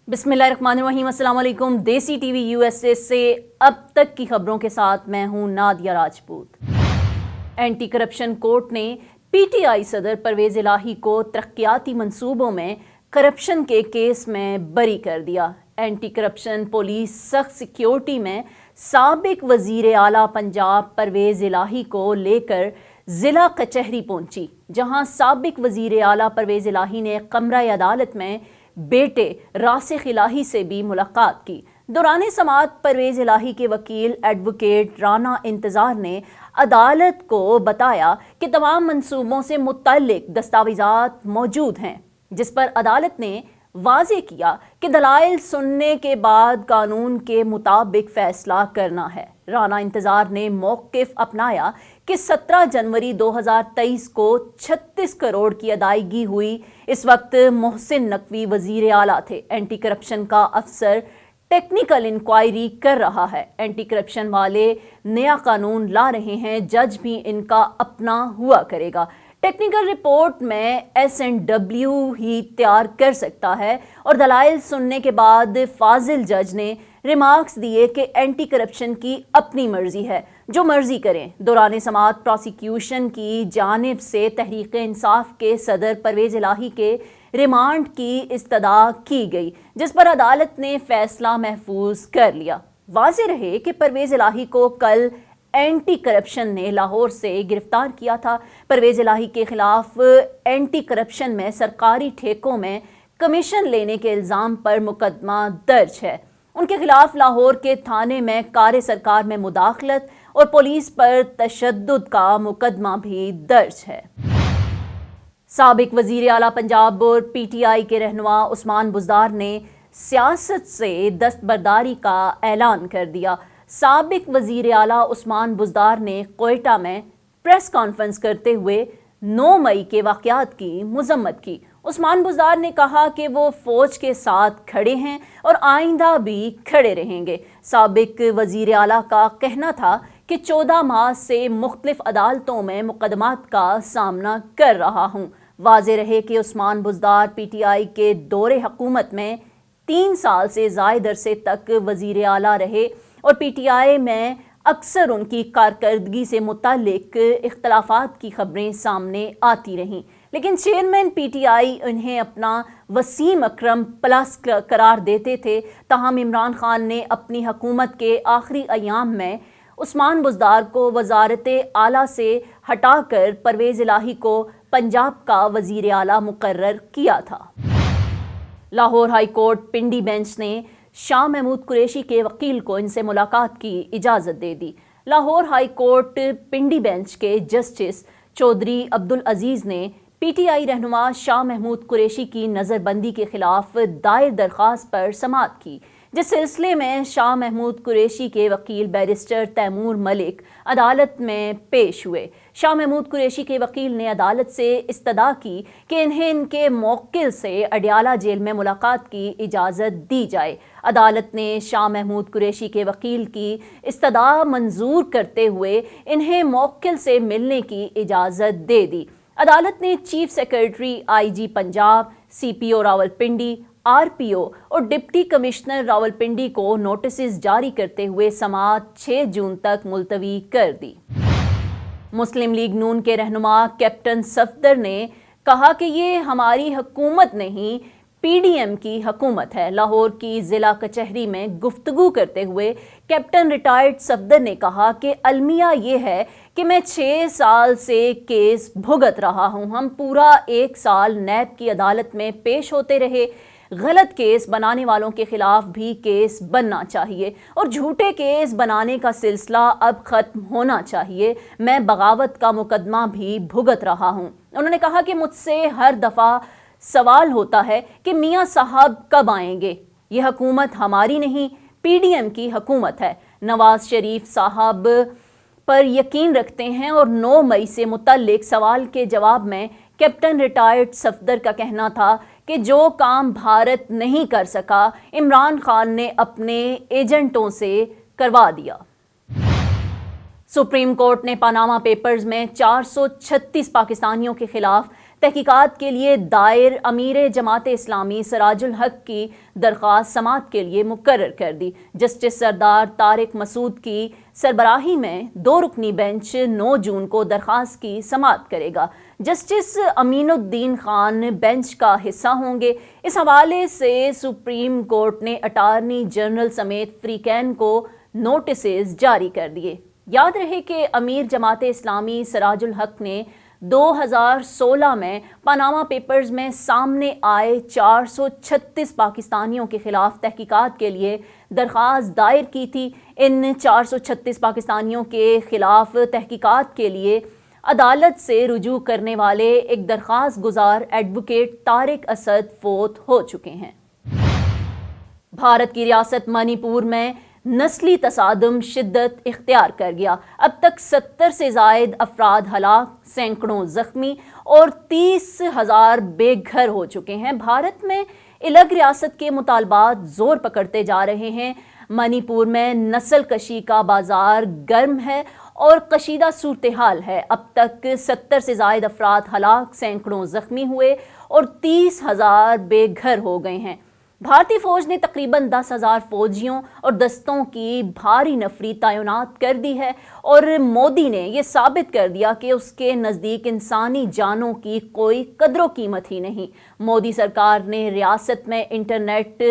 बिस्मिल्लाहिर्रहमानिर्रहीम। अस्सलाम वालेकुम। देसी टीवी यूएसए से अब तक की खबरों के साथ मैं हूं Nadia Rajput. Anti corruption court ने पीटीआई सदर परवेज इलाही को तरक्याती मंसूबों में करप्शन के केस में बरी कर दिया। एंटी करप्शन पुलिस सख्त सिक्योरिटी में साबिक वजीर आला पंजाब परवेज इलाही को लेकर ज़िला कचहरी पहुंची, जहां साबिक वजीर आला परवेज इलाही ने कमरा अदालत में बेटे रासिख इलाही से भी मुलाकात की। दौरान समाअत परवेज इलाही के वकील एडवोकेट राना इंतज़ार ने अदालत को बताया कि तमाम मंसूबों से मुतल्लिक दस्तावेज़ात मौजूद हैं, जिस पर अदालत ने वाज़े किया कि दलाइल सुनने के बाद कानून के मुताबिक फ़ैसला करना है। राना इंतज़ार ने मौक़िफ़ अपनाया कि 17 जनवरी 2023 को 36 करोड़ की अदायगी हुई। इस वक्त मोहसिन नकवी वज़ीर आला थे। एंटी करप्शन का अफसर टेक्निकल इंक्वायरी कर रहा है। एंटी करप्शन वाले नया कानून ला रहे हैं, जज भी इनका अपना हुआ करेगा। टेक्निकल रिपोर्ट में S&W ही तैयार कर सकता है। और दलाइल सुनने के बाद फाजिल जज ने रिमार्क्स दिए कि एंटी करप्शन की अपनी मर्जी है, जो मर्जी करें। दौरान समाअत प्रोसिक्यूशन की जानिब से तहरीक इंसाफ के सदर परवेज इलाही के रिमांड की इस्तदा की गई, जिस पर अदालत ने फैसला महफूज कर लिया। वाज़ेह रहे कि परवेज इलाही को कल एंटी करप्शन ने लाहौर से गिरफ्तार किया था। परवेज इलाही के खिलाफ एंटी करप्शन में सरकारी ठेकों में कमीशन लेने के इल्ज़ाम पर मुकदमा दर्ज है। उनके खिलाफ लाहौर के थाने में कार सरकार में मुदाखलत और पुलिस पर तशद्दुद का मुकदमा भी दर्ज है। साबिक वजीर आला पंजाब और पीटीआई के रहनुमा उस्मान बुज़दार ने सियासत से दस्तबरदारी का ऐलान कर दिया। साबिक वजीर आला उस्मान बुज़दार ने कोयटा में प्रेस कॉन्फ्रेंस करते हुए 9 मई के वाक़यात की मज़म्मत की। उस्मान बुज़दार ने कहा कि वो फ़ौज के साथ खड़े हैं और आइंदा भी खड़े रहेंगे। साबिक वज़ीर आला का कहना था कि 14 माह से मुख्तलिफ अदालतों में मुकदमात का सामना कर रहा हूँ। वाज़ेह रहे कि उस्मान बुज़दार पीटीआई के दौरे हुकूमत में 3 साल से ज़ायद अरसे तक वज़ीर आला रहे और पीटीआई में अक्सर उनकी कारकर्दगी से मुताल्लिक इख्तलाफात की खबरें सामने आती रहीं, लेकिन चेयरमैन पीटीआई उन्हें अपना वसीम अकरम प्लस करार देते थे। ताहम इमरान खान ने अपनी हुकूमत के आखिरी अयाम में उस्मान बुज़दार को वज़ारत आला से हटाकर परवेज इलाही को पंजाब का वज़ीर आला मुकर्रर किया था। लाहौर हाई कोर्ट पिंडी बेंच ने शाह महमूद कुरैशी के वकील को इनसे मुलाकात की इजाज़त दे दी। लाहौर हाई कोर्ट पिंडी बेंच के जस्टिस चौधरी अब्दुल अजीज़ ने पीटीआई रहनुमा शाह महमूद कुरैशी की नज़रबंदी के खिलाफ दायर दरख्वास्त पर समाअत की, जिस सिलसिले में शाह महमूद कुरैशी के वकील बैरिस्टर तैमूर मलिक अदालत में पेश हुए। शाह महमूद कुरैशी के वकील ने अदालत से इस्तदा की कि इन्हें इनके मौक्किल से अडियाला जेल में मुलाकात की इजाज़त दी जाए। अदालत ने शाह महमूद कुरैशी के वकील की इस्तदा मंजूर करते हुए इन्हें मौक्किल से मिलने की इजाज़त दे दी। अदालत ने chief secretary IG Punjab, CPO Rawalpindi, RPO और डिप्टी कमिश्नर रावलपिंडी को नोटिस जारी करते हुए समाअत 6 जून तक मुलतवी कर दी। मुस्लिम लीग नून के रहनुमा कैप्टन सफदर ने कहा कि ये हमारी हुकूमत नहीं, पीडीएम की हुकूमत है। लाहौर की ज़िला कचहरी में गुफ्तगू करते हुए कैप्टन रिटायर्ड सफदर ने कहा कि अलमिया ये है कि मैं 6 साल से केस भुगत रहा हूँ। हम पूरा 1 साल नैब की अदालत में पेश होते रहे। गलत केस बनाने वालों के खिलाफ भी केस बनना चाहिए और झूठे केस बनाने का सिलसिला अब ख़त्म होना चाहिए। मैं बगावत का मुकदमा भी भुगत रहा हूँ। उन्होंने कहा कि मुझसे हर दफ़ा सवाल होता है कि मियाँ साहब कब आएंगे। ये हुकूमत हमारी नहीं, पीडीएम की हुकूमत है। नवाज शरीफ साहब पर यकीन रखते हैं। और 9 मई से मुतल्लिक सवाल के जवाब में कैप्टन रिटायर्ड सफदर का कहना था कि जो काम भारत नहीं कर सका, इमरान खान ने अपने एजेंटों से करवा दिया। सुप्रीम कोर्ट ने पनामा पेपर्स में 436 पाकिस्तानियों के खिलाफ تحقیقات کے لیے دائر امیر جماعت اسلامی سراج الحق کی درخواست سماعت کے لیے مقرر کر دی۔ جسٹس سردار طارق مسعود کی سربراہی میں 2 رکنی بینچ 9 جون کو درخواست کی سماعت کرے گا۔ جسٹس امین الدین خان بینچ کا حصہ ہوں گے۔ اس حوالے سے سپریم کورٹ نے اٹارنی جنرل سمیت فریقین کو نوٹسز جاری کر دیے۔ یاد رہے کہ امیر جماعت اسلامی سراج الحق نے 2016 میں پاناما پیپرز میں سامنے آئے 436 پاکستانیوں کے خلاف تحقیقات کے لیے درخواست دائر کی تھی۔ ان 436 پاکستانیوں کے خلاف تحقیقات کے لیے عدالت سے رجوع کرنے والے ایک درخواست گزار ایڈوکیٹ طارق اسد فوت ہو چکے ہیں۔ بھارت کی ریاست منی پور میں نسلی تصادم شدت اختیار کر گیا۔ اب تک 70 سے زائد افراد ہلاک، سینکڑوں زخمی اور 30,000 بے گھر ہو چکے ہیں۔ بھارت میں الگ ریاست کے مطالبات زور پکڑتے جا رہے ہیں۔ منی پور میں نسل کشی کا بازار گرم ہے اور کشیدہ صورتحال ہے۔ اب تک 70 سے زائد افراد ہلاک، سینکڑوں زخمی ہوئے اور 30,000 بے گھر ہو گئے ہیں۔ بھارتی فوج نے تقریباً 10,000 فوجیوں اور دستوں کی بھاری نفری تعینات کر دی ہے اور مودی نے یہ ثابت کر دیا کہ اس کے نزدیک انسانی جانوں کی کوئی قدر و قیمت ہی نہیں۔ مودی سرکار نے ریاست میں انٹرنیٹ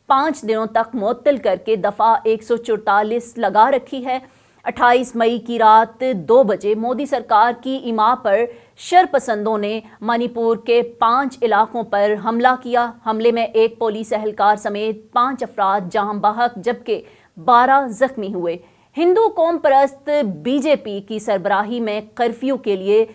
5 دنوں تک معطل کر کے دفعہ 144 لگا رکھی ہے۔ 28 مئی کی رات 2 بجے مودی سرکار کی ایما پر شرپسندوں نے منی پور کے 5 علاقوں پر حملہ کیا۔ حملے میں 1 پولیس اہلکار سمیت 5 افراد جاں بحق جبکہ 12 زخمی ہوئے۔ ہندو قوم پرست بی جے پی کی سربراہی میں کرفیو کے لیے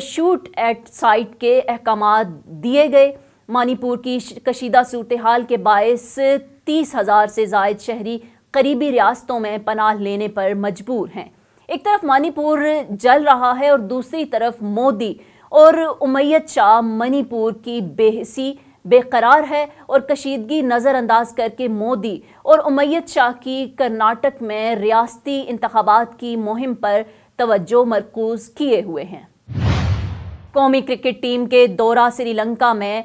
شوٹ ایٹ سائٹ کے احکامات دیے گئے۔ منی پور کی کشیدہ صورتحال کے باعث 30,000 سے زائد شہری قریبی ریاستوں میں پناہ لینے پر مجبور ہیں۔ ایک طرف منی پور جل رہا ہے اور دوسری طرف مودی اور امیت شاہ منی پور کی بے حسی بے قرار ہے اور کشیدگی نظر انداز کر کے مودی اور امیت شاہ کی کرناٹک میں ریاستی انتخابات کی مہم پر توجہ مرکوز کیے ہوئے ہیں۔ قومی کرکٹ ٹیم کے دورہ سری لنکا میں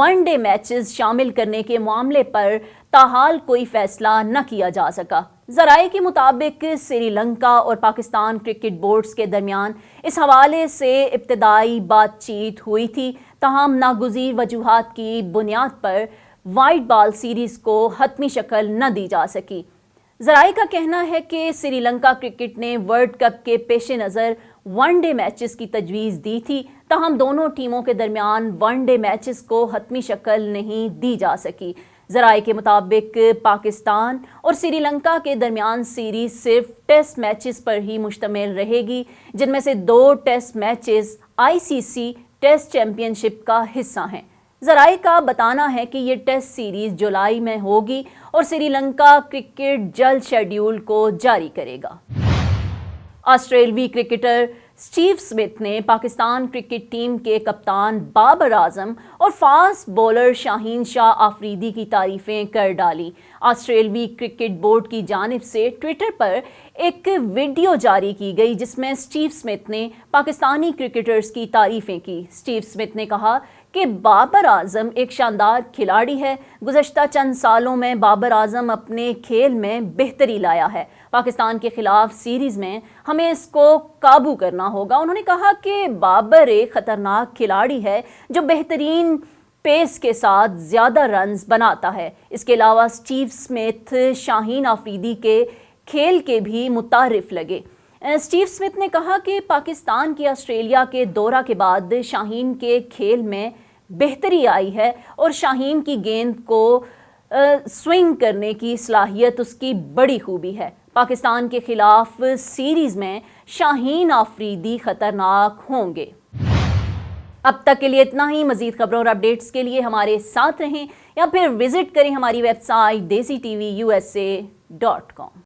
1 ڈے میچز شامل کرنے کے معاملے پر تاحال کوئی فیصلہ نہ کیا جا سکا۔ ذرائع کے مطابق سری لنکا اور پاکستان کرکٹ بورڈز کے درمیان اس حوالے سے ابتدائی بات چیت ہوئی تھی، تاہم ناگزیر وجوہات کی بنیاد پر وائٹ بال سیریز کو حتمی شکل نہ دی جا سکی۔ ذرائع کا کہنا ہے کہ سری لنکا کرکٹ نے ورلڈ کپ کے پیش نظر 1 ڈے میچز کی تجویز دی تھی، تاہم دونوں ٹیموں کے درمیان 1 ڈے میچز کو حتمی شکل نہیں دی جا سکی۔ ذرائع کے مطابق پاکستان اور سری لنکا کے درمیان سیریز صرف ٹیسٹ میچز پر ہی مشتمل رہے گی، جن میں سے 2 test matches ICC test championship کا حصہ ہیں۔ ذرائع کا بتانا ہے کہ یہ ٹیسٹ سیریز جولائی میں ہوگی اور سری لنکا کرکٹ جلد شیڈیول کو جاری کرے گا۔ آسٹریلوی کرکٹر اسٹیو سمتھ نے پاکستان کرکٹ ٹیم کے کپتان بابر اعظم اور فاسٹ بولر شاہین شاہ آفریدی کی تعریفیں کر ڈالی۔ آسٹریلوی کرکٹ بورڈ کی جانب سے ٹویٹر پر ایک ویڈیو جاری کی گئی جس میں اسٹیو سمتھ نے پاکستانی کرکٹرز کی تعریفیں کی۔ اسٹیو سمتھ نے کہا کہ بابر اعظم ایک شاندار کھلاڑی ہے۔ گزشتہ چند سالوں میں بابر اعظم اپنے کھیل میں بہتری لایا ہے۔ پاکستان کے خلاف سیریز میں ہمیں اس کو قابو کرنا ہوگا۔ انہوں نے کہا کہ بابر ایک خطرناک کھلاڑی ہے جو بہترین پیس کے ساتھ زیادہ رنز بناتا ہے۔ اس کے علاوہ اسٹیو سمتھ شاہین آفریدی کے کھیل کے بھی متعارف لگے۔ اسٹیو سمتھ نے کہا کہ پاکستان کی آسٹریلیا کے دورہ کے بعد شاہین کے کھیل میں بہتری آئی ہے اور شاہین کی گیند کو سوئنگ کرنے کی صلاحیت اس کی بڑی خوبی ہے۔ پاکستان کے خلاف سیریز میں شاہین آفریدی خطرناک ہوں گے۔ اب تک کے لیے اتنا ہی۔ مزید خبروں اور اپڈیٹس کے لیے ہمارے ساتھ رہیں یا پھر وزٹ کریں ہماری ویب سائٹ desitvUSA.com۔